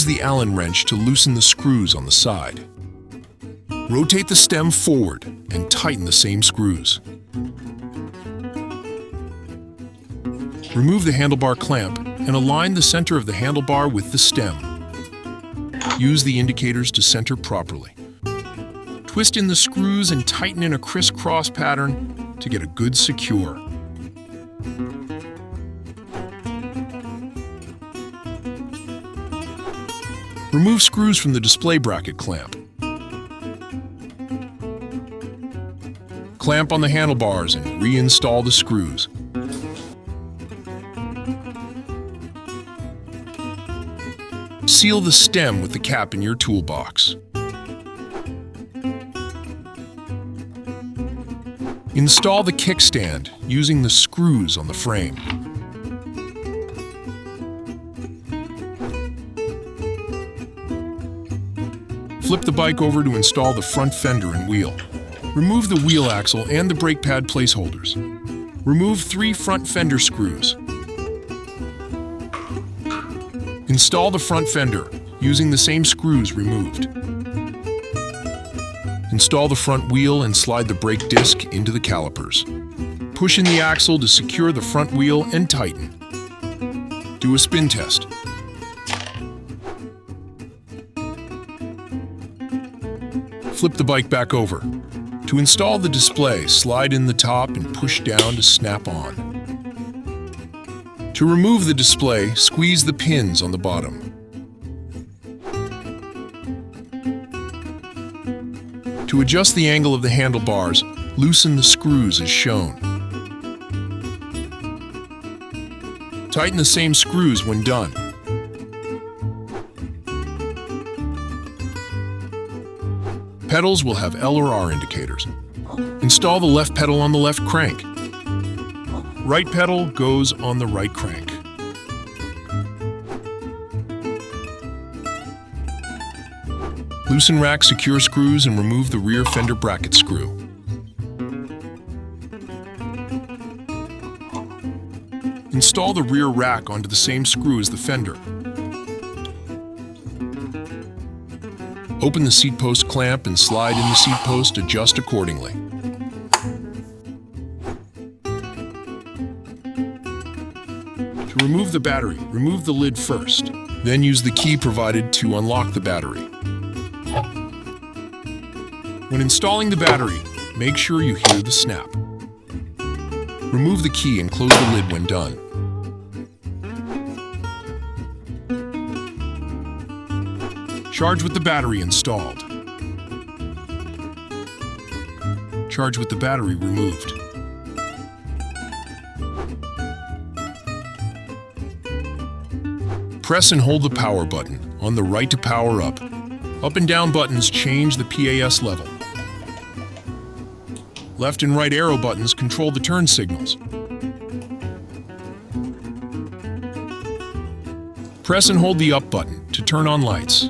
Use the Allen wrench to loosen the screws on the side. Rotate the stem forward and tighten the same screws. Remove the handlebar clamp and align the center of the handlebar with the stem. Use the indicators to center properly. Twist in the screws and tighten in a crisscross pattern to get a good secure. Remove screws from the display bracket clamp. Clamp on the handlebars and reinstall the screws. Seal the stem with the cap in your toolbox. Install the kickstand using the screws on the frame. Flip the bike over to install the front fender and wheel. Remove the wheel axle and the brake pad placeholders. Remove 3 front fender screws. Install the front fender using the same screws removed. Install the front wheel and slide the brake disc into the calipers. Push in the axle to secure the front wheel and tighten. Do a spin test. Flip the bike back over. To install the display, slide in the top and push down to snap on. To remove the display, squeeze the pins on the bottom. To adjust the angle of the handlebars, loosen the screws as shown. Tighten the same screws when done. Pedals will have L or R indicators. Install the left pedal on the left crank. Right pedal goes on the right crank. Loosen rack secure screws and remove the rear fender bracket screw. Install the rear rack onto the same screw as the fender. Open the seat post clamp and slide in the seat post, adjust accordingly. To remove the battery, remove the lid first. Then use the key provided to unlock the battery. When installing the battery, make sure you hear the snap. Remove the key and close the lid when done. Charge with the battery installed. Charge with the battery removed. Press and hold the power button on the right to power up. Up and down buttons change the PAS level. Left and right arrow buttons control the turn signals. Press and hold the up button to turn on lights.